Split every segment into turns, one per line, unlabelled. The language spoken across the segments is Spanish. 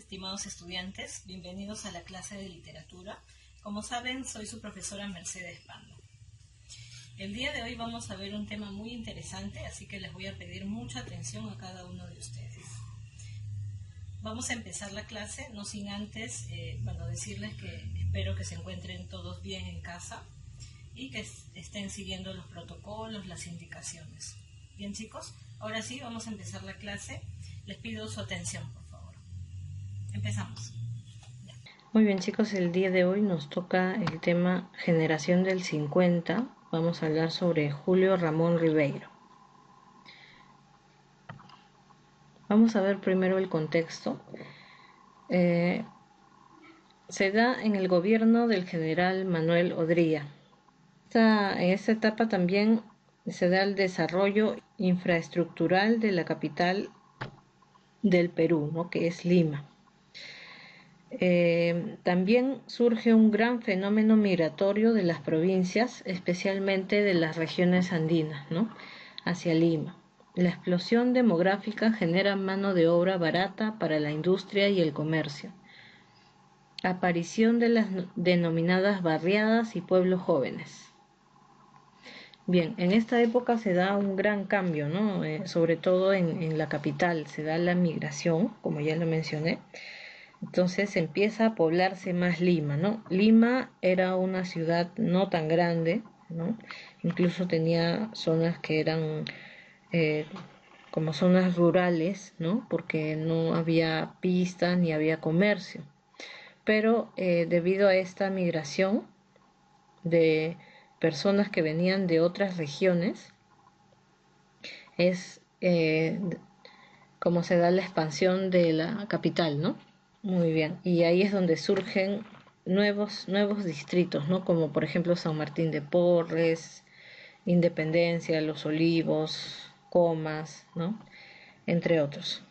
estimados estudiantes, bienvenidos a la clase de literatura. Como saben, soy su profesora Mercedes Pando. El día de hoy vamos a ver un tema muy interesante, así que les voy a pedir mucha atención a cada uno de ustedes. Vamos a empezar la clase, no sin antes decirles que espero que se encuentren todos bien en casa y que estén siguiendo los protocolos, las indicaciones. Bien, chicos, ahora sí vamos a empezar la clase. Les pido su atención, por favor. Empezamos. Ya.
Muy bien, chicos, el día de hoy nos toca el tema Generación del 50. Vamos a hablar sobre Julio Ramón Ribeiro. Vamos a ver primero el contexto. Se da en el gobierno del general Manuel Odría. En esta etapa también se da el desarrollo infraestructural de la capital del Perú, ¿no?, que es Lima. También surge un gran fenómeno migratorio de las provincias, especialmente de las regiones andinas, ¿no?, hacia Lima. La explosión demográfica genera mano de obra barata para la industria y el comercio. Aparición de las denominadas barriadas y pueblos jóvenes. Bien, en esta época se da un gran cambio, ¿no? Sobre todo en la capital, se da la migración, como ya lo mencioné. Entonces empieza a poblarse más Lima, ¿no? Lima era una ciudad no tan grande, ¿no? Incluso tenía zonas que eran como zonas rurales, ¿no? Porque no había pistas ni había comercio. Pero debido a esta migración de personas que venían de otras regiones, es como se da la expansión de la capital, ¿no? Muy bien, y ahí es donde surgen nuevos distritos, ¿no? Como por ejemplo San Martín de Porres, Independencia, Los Olivos, Comas, ¿no?, entre otros.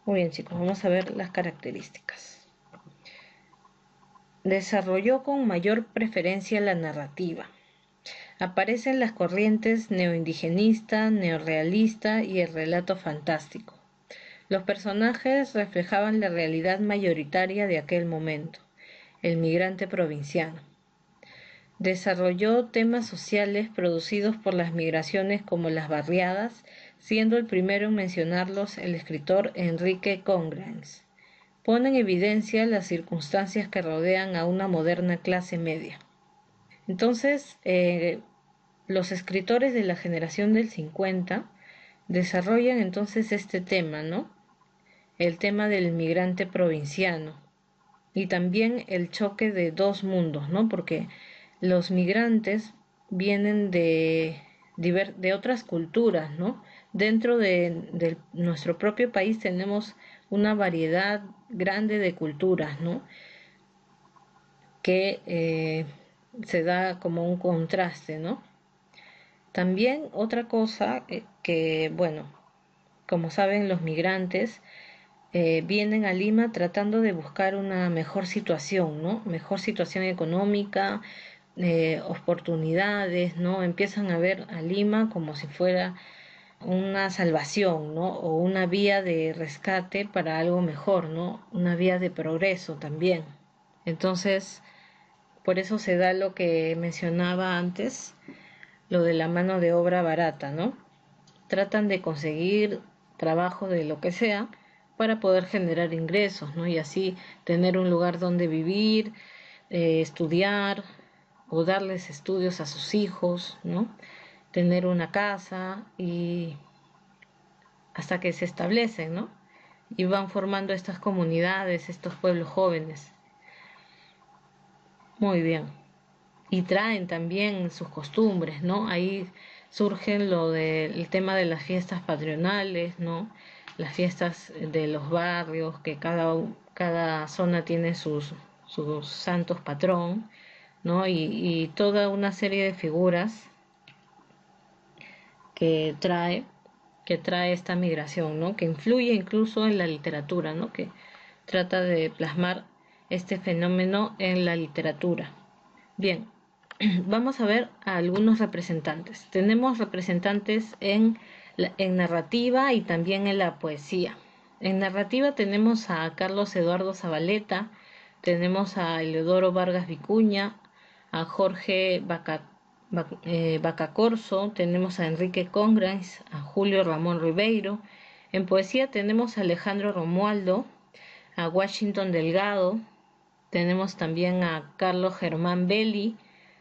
Muy bien, chicos, vamos a ver las características. Desarrolló con mayor preferencia la narrativa. Aparecen las corrientes neoindigenista, neorrealista y el relato fantástico. Los personajes reflejaban la realidad mayoritaria de aquel momento, el migrante provinciano. Desarrolló temas sociales producidos por las migraciones como las barriadas, siendo el primero en mencionarlos el escritor Enrique Congráns. Pone en evidencia las circunstancias que rodean a una moderna clase media. Entonces, los escritores de la generación del 50 desarrollan entonces este tema, ¿no?, el tema del migrante provinciano y también el choque de dos mundos, ¿no?, porque los migrantes vienen de otras culturas, ¿no? Dentro de nuestro propio país tenemos una variedad grande de culturas, ¿no?, que se da como un contraste, ¿no? También otra cosa que, bueno, como saben, los migrantes vienen a Lima tratando de buscar una mejor situación, ¿no? Mejor situación económica, oportunidades, ¿no? Empiezan a ver a Lima como si fuera una salvación, ¿no?, o una vía de rescate para algo mejor, ¿no?, una vía de progreso también. Entonces, por eso se da lo que mencionaba antes, lo de la mano de obra barata, ¿no? Tratan de conseguir trabajo de lo que sea para poder generar ingresos, ¿no?, y así tener un lugar donde vivir, estudiar o darles estudios a sus hijos, ¿no?, tener una casa y hasta que se establecen, ¿no?, y van formando estas comunidades, estos pueblos jóvenes. Muy bien. Y traen también sus costumbres, ¿no? Ahí surgen lo del tema de las fiestas patronales, ¿no? Las fiestas de los barrios, que cada zona tiene sus santos patrón, ¿no? Y toda una serie de figuras que trae esta migración, ¿no?, que influye incluso en la literatura, ¿no?, que trata de plasmar este fenómeno en la literatura. Bien, vamos a ver a algunos representantes. Tenemos representantes en narrativa y también en la poesía. En narrativa tenemos a Carlos Eduardo Zabaleta, tenemos a Eleodoro Vargas Vicuña, a Jorge Bacacorso, tenemos a Enrique Congrans, a Julio Ramón Ribeiro. En poesía tenemos a Alejandro Romualdo, a Washington Delgado, tenemos también a Carlos Germán Belli,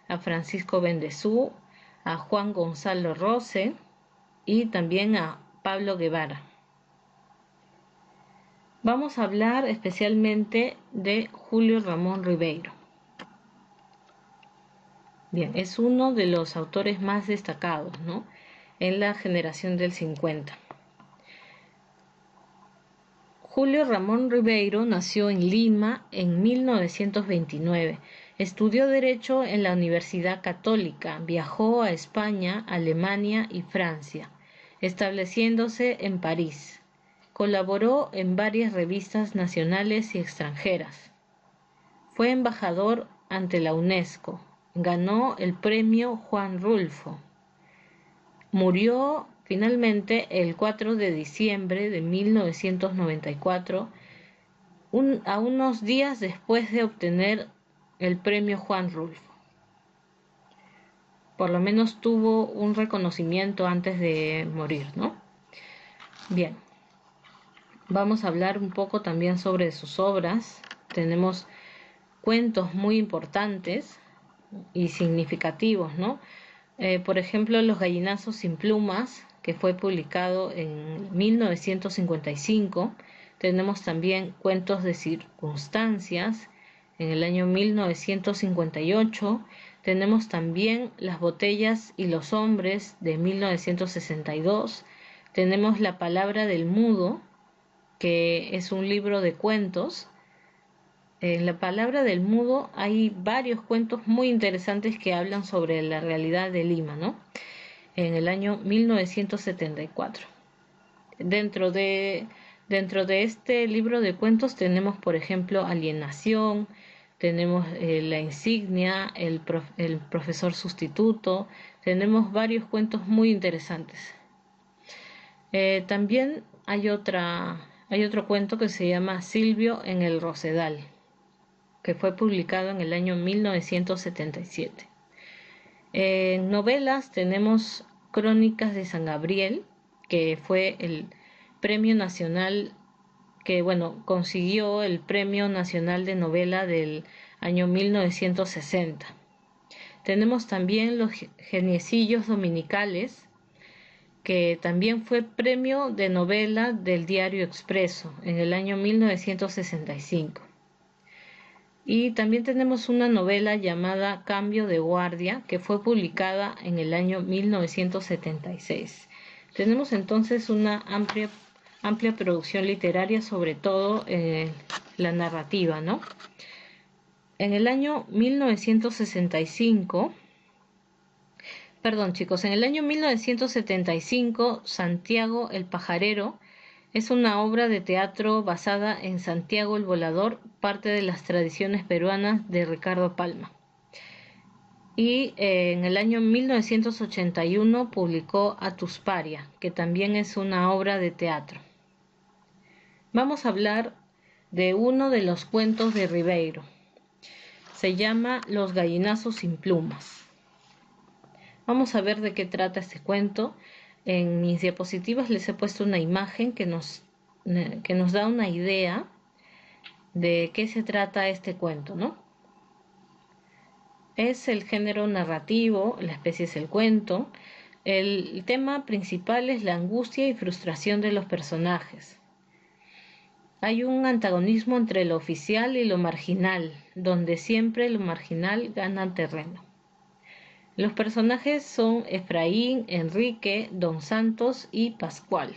a Francisco Bendezú, a Juan Gonzalo Rose y también a Pablo Guevara. Vamos a hablar especialmente de Julio Ramón Ribeiro. Bien, es uno de los autores más destacados, ¿no?, en la generación del 50. Julio Ramón Ribeiro nació en Lima en 1929. Estudió Derecho en la Universidad Católica, viajó a España, Alemania y Francia, estableciéndose en París. Colaboró en varias revistas nacionales y extranjeras. Fue embajador ante la UNESCO. Ganó el premio Juan Rulfo. Murió finalmente el 4 de diciembre de 1994, a unos días después de obtener el premio Juan Rulfo. Por lo menos tuvo un reconocimiento antes de morir, ¿no? Bien, vamos a hablar un poco también sobre sus obras. Tenemos cuentos muy importantes y significativos, ¿no? Por ejemplo, Los gallinazos sin plumas, que fue publicado en 1955. Tenemos también Cuentos de circunstancias, en el año 1958. Tenemos también Las botellas y los hombres, de 1962. Tenemos La palabra del mudo, que es un libro de cuentos. En La palabra del mudo hay varios cuentos muy interesantes que hablan sobre la realidad de Lima, ¿no?, en el año 1974. Dentro de este libro de cuentos tenemos, por ejemplo, Alienación, tenemos La insignia, el profesor sustituto. Tenemos varios cuentos muy interesantes. También hay otro cuento que se llama Silvio en el Rosedal, que fue publicado en el año 1977. En novelas tenemos Crónicas de San Gabriel, que fue el premio nacional, que consiguió el Premio Nacional de Novela del año 1960. Tenemos también Los geniecillos dominicales, que también fue premio de novela del Diario Expreso en el año 1965. Y también tenemos una novela llamada Cambio de guardia, que fue publicada en el año 1976. Tenemos entonces una amplia producción literaria, sobre todo la narrativa, ¿no? En el año 1965, en el año 1975, Santiago el Pajarero es una obra de teatro basada en Santiago el Volador, parte de las tradiciones peruanas de Ricardo Palma. Y en el año 1981 publicó Atusparia, que también es una obra de teatro. Vamos a hablar de uno de los cuentos de Ribeiro. Se llama Los gallinazos sin plumas. Vamos a ver de qué trata este cuento. En mis diapositivas les he puesto una imagen que nos da una idea de qué se trata este cuento, ¿no? Es el género narrativo, la especie es el cuento. El tema principal es la angustia y frustración de los personajes. Hay un antagonismo entre lo oficial y lo marginal, donde siempre lo marginal gana terreno. Los personajes son Efraín, Enrique, Don Santos y Pascual.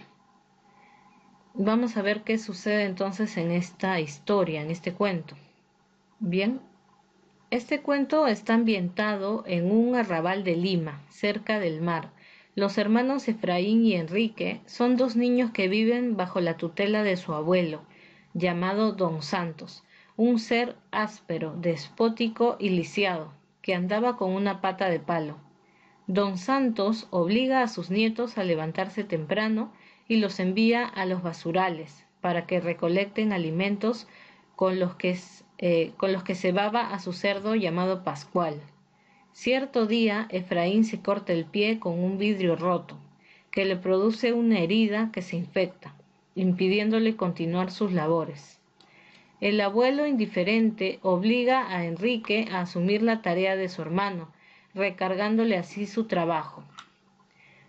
Vamos a ver qué sucede entonces en esta historia, en este cuento. Bien, este cuento está ambientado en un arrabal de Lima, cerca del mar. Los hermanos Efraín y Enrique son dos niños que viven bajo la tutela de su abuelo, llamado Don Santos, un ser áspero, despótico y lisiado, que andaba con una pata de palo. Don Santos obliga a sus nietos a levantarse temprano y los envía a los basurales, para que recolecten alimentos con los que cebaba a su cerdo llamado Pascual. Cierto día Efraín se corta el pie con un vidrio roto, que le produce una herida que se infecta, impidiéndole continuar sus labores. El abuelo indiferente obliga a Enrique a asumir la tarea de su hermano, recargándole así su trabajo.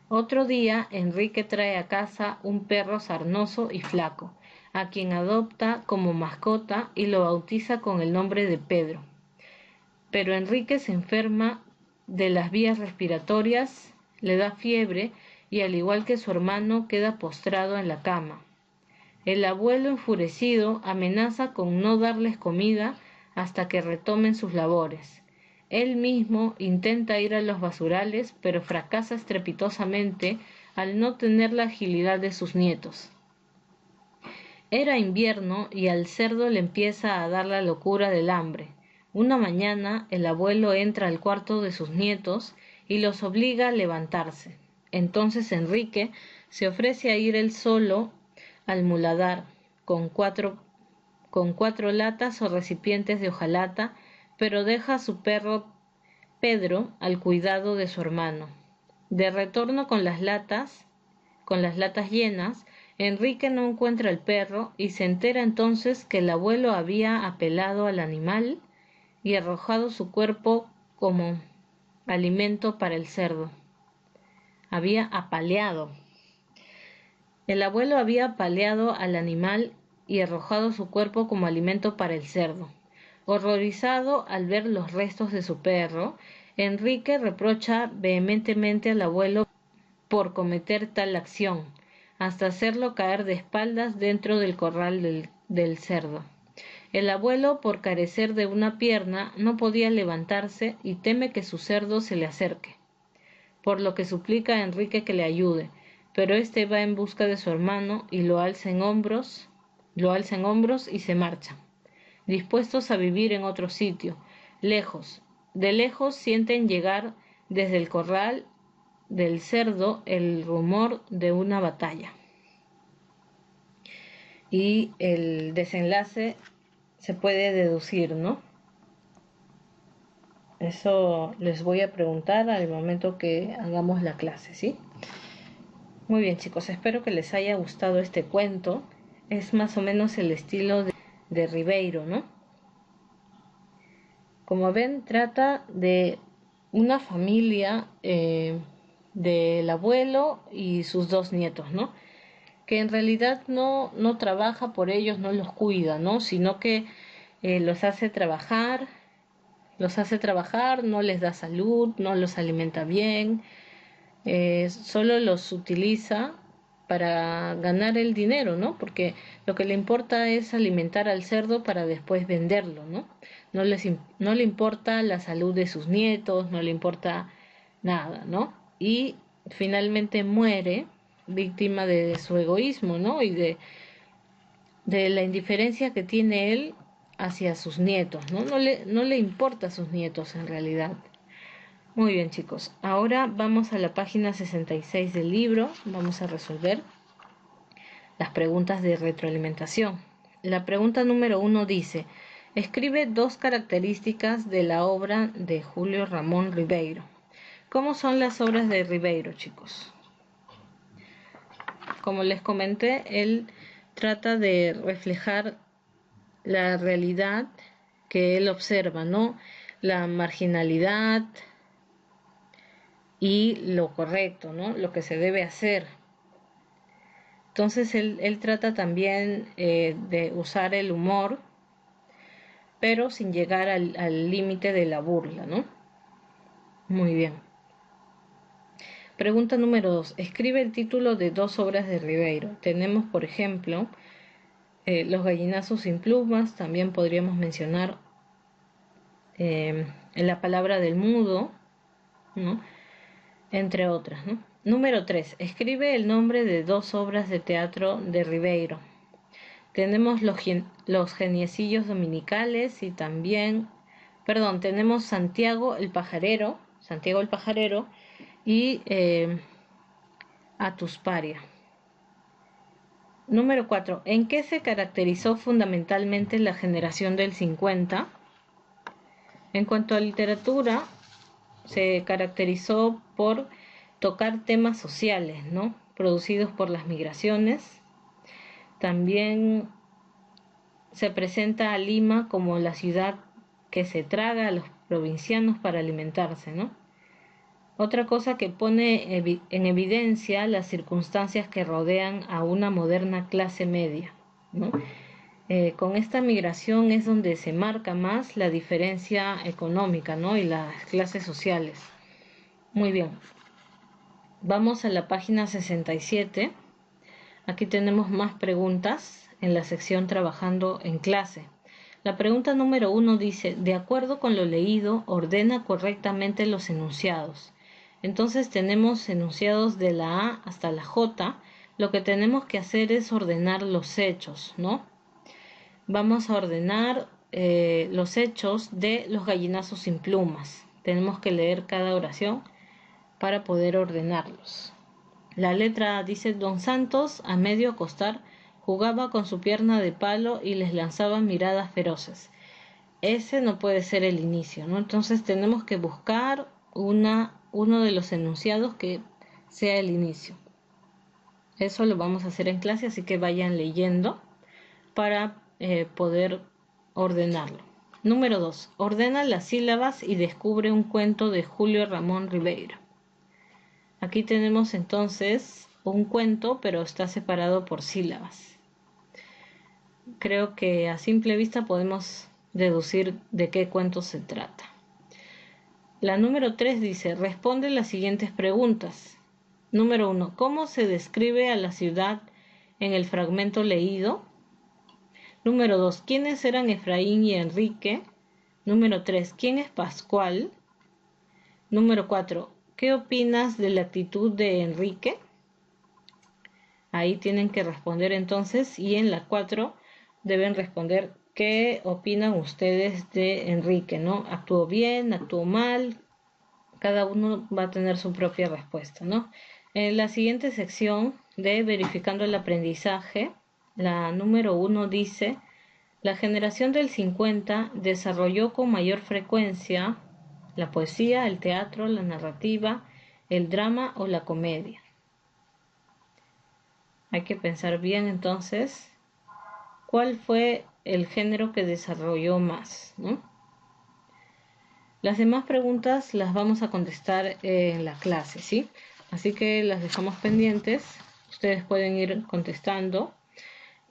Otro día, Enrique trae a casa un perro sarnoso y flaco, a quien adopta como mascota y lo bautiza con el nombre de Pedro. Pero Enrique se enferma de las vías respiratorias, le da fiebre y al igual que su hermano queda postrado en la cama. El abuelo enfurecido amenaza con no darles comida hasta que retomen sus labores. Él mismo intenta ir a los basurales, pero fracasa estrepitosamente al no tener la agilidad de sus nietos. Era invierno y al cerdo le empieza a dar la locura del hambre. Una mañana el abuelo entra al cuarto de sus nietos y los obliga a levantarse. Entonces Enrique se ofrece a ir él solo al muladar con cuatro latas o recipientes de hojalata, pero deja a su perro Pedro al cuidado de su hermano. De retorno con las latas llenas, Enrique no encuentra el perro y se entera entonces que el abuelo había apelado al animal y arrojado su cuerpo como alimento para el cerdo. Había apaleado. El abuelo había apaleado al animal y arrojado su cuerpo como alimento para el cerdo. Horrorizado al ver los restos de su perro, Enrique reprocha vehementemente al abuelo por cometer tal acción, hasta hacerlo caer de espaldas dentro del corral del cerdo. El abuelo, por carecer de una pierna, no podía levantarse y teme que su cerdo se le acerque, por lo que suplica a Enrique que le ayude, pero éste va en busca de su hermano y lo alza en hombros y se marcha, dispuestos a vivir en otro sitio, lejos. De lejos sienten llegar desde el corral del cerdo el rumor de una batalla. Y el desenlace se puede deducir, ¿no? Eso les voy a preguntar al momento que hagamos la clase, ¿sí? Muy bien, chicos, espero que les haya gustado este cuento. Es más o menos el estilo de Ribeiro, ¿no? Como ven, trata de una familia del abuelo y sus dos nietos, ¿no? Que en realidad no trabaja por ellos, no los cuida, ¿no? Sino que los hace trabajar, no les da salud, no los alimenta bien, solo los utiliza para ganar el dinero, ¿no? Porque lo que le importa es alimentar al cerdo para después venderlo, ¿no? No le importa la salud de sus nietos, no le importa nada, ¿no? Y finalmente muere víctima de su egoísmo, ¿no? Y de la indiferencia que tiene él hacia sus nietos, ¿no? No le importa a sus nietos en realidad. Muy bien, chicos, ahora vamos a la página 66 del libro. Vamos a resolver las preguntas de retroalimentación. La pregunta número 1 dice: escribe 2 características de la obra de Julio Ramón Ribeiro. ¿Cómo son las obras de Ribeiro, chicos? Como les comenté, él trata de reflejar la realidad que él observa, ¿no? La marginalidad y lo correcto, ¿no? Lo que se debe hacer. Entonces él trata también de usar el humor, pero sin llegar al límite de la burla, ¿no? Muy bien. Pregunta número 2. Escribe el título de 2 obras de Ribeiro. Tenemos, por ejemplo, Los gallinazos sin plumas. También podríamos mencionar La palabra del mudo, ¿no? Entre otras, ¿no? Número 3. Escribe el nombre de 2 obras de teatro de Ribeiro. Tenemos los geniecillos dominicales y también, tenemos Santiago el pajarero y Atusparia. Número 4. ¿En qué se caracterizó fundamentalmente la generación del 50? En cuanto a literatura, se caracterizó por tocar temas sociales, ¿no? Producidos por las migraciones. También se presenta a Lima como la ciudad que se traga a los provincianos para alimentarse, ¿no? Otra cosa que pone en evidencia las circunstancias que rodean a una moderna clase media, ¿no? Con esta migración es donde se marca más la diferencia económica, ¿no? Y las clases sociales. Muy bien. Vamos a la página 67. Aquí tenemos más preguntas en la sección Trabajando en clase. La pregunta número 1 dice, de acuerdo con lo leído, ordena correctamente los enunciados. Entonces tenemos enunciados de la A hasta la J. Lo que tenemos que hacer es ordenar los hechos, ¿no? Vamos a ordenar los hechos de los gallinazos sin plumas. Tenemos que leer cada oración para poder ordenarlos. La letra A dice, Don Santos, a medio acostar, jugaba con su pierna de palo y les lanzaba miradas feroces. Ese no puede ser el inicio, ¿no? Entonces tenemos que buscar uno de los enunciados que sea el inicio. Eso lo vamos a hacer en clase, así que vayan leyendo para poder ordenarlo. Número 2. Ordena las sílabas y descubre un cuento de Julio Ramón Ribeiro. Aquí tenemos entonces un cuento, pero está separado por sílabas. Creo que a simple vista podemos deducir de qué cuento se trata. La número 3 dice, responde las siguientes preguntas. Número 1, ¿cómo se describe a la ciudad en el fragmento leído? Número 2, ¿quiénes eran Efraín y Enrique? Número 3, ¿quién es Pascual? Número 4, ¿qué opinas de la actitud de Enrique? Ahí tienen que responder entonces, y en la 4 deben responder qué opinan ustedes de Enrique, ¿no? ¿Actuó bien? ¿Actuó mal? Cada uno va a tener su propia respuesta, ¿no? En la siguiente sección de verificando el aprendizaje, la número 1 dice, la generación del 50 desarrolló con mayor frecuencia la poesía, el teatro, la narrativa, el drama o la comedia. Hay que pensar bien entonces cuál fue el género que desarrolló más, ¿no? Las demás preguntas las vamos a contestar en la clase, ¿sí? Así que las dejamos pendientes. Ustedes pueden ir contestando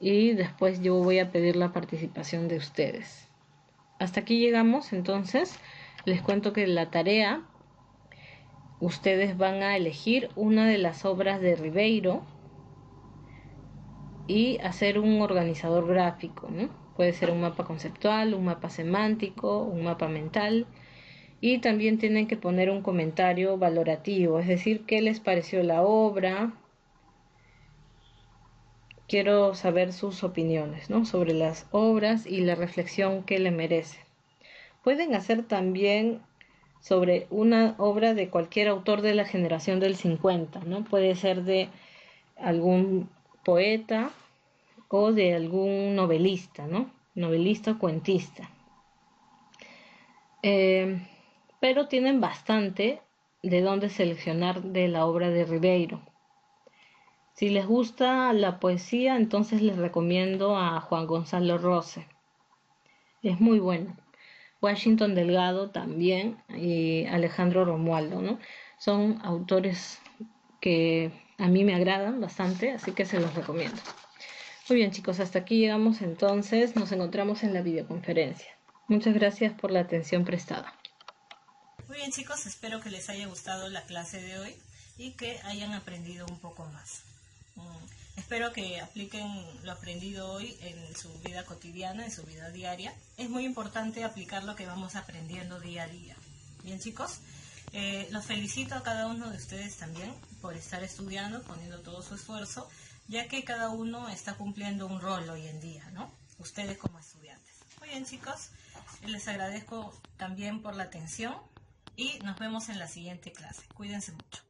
y después yo voy a pedir la participación de ustedes. Hasta aquí llegamos, entonces les cuento que la tarea, ustedes van a elegir una de las obras de Ribeiro y hacer un organizador gráfico, ¿no? Puede ser un mapa conceptual, un mapa semántico, un mapa mental. Y también tienen que poner un comentario valorativo, es decir, qué les pareció la obra. Quiero saber sus opiniones, ¿no? Sobre las obras y la reflexión que le merece. Pueden hacer también sobre una obra de cualquier autor de la generación del 50, ¿no? Puede ser de algún poeta o de algún novelista, ¿no? Novelista o cuentista. Pero tienen bastante de dónde seleccionar de la obra de Ribeiro. Si les gusta la poesía, entonces les recomiendo a Juan Gonzalo Rose. Es muy bueno. Washington Delgado también y Alejandro Romualdo, ¿no? Son autores que a mí me agradan bastante, así que se los recomiendo. Muy bien, chicos, hasta aquí llegamos entonces. Nos encontramos en la videoconferencia. Muchas gracias por la atención prestada.
Muy bien, chicos, espero que les haya gustado la clase de hoy y que hayan aprendido un poco más. Espero que apliquen lo aprendido hoy en su vida cotidiana, en su vida diaria. Es muy importante aplicar lo que vamos aprendiendo día a día. Bien, chicos, los felicito a cada uno de ustedes también por estar estudiando, poniendo todo su esfuerzo, ya que cada uno está cumpliendo un rol hoy en día, ¿no? Ustedes como estudiantes. Muy bien, chicos, les agradezco también por la atención y nos vemos en la siguiente clase. Cuídense mucho.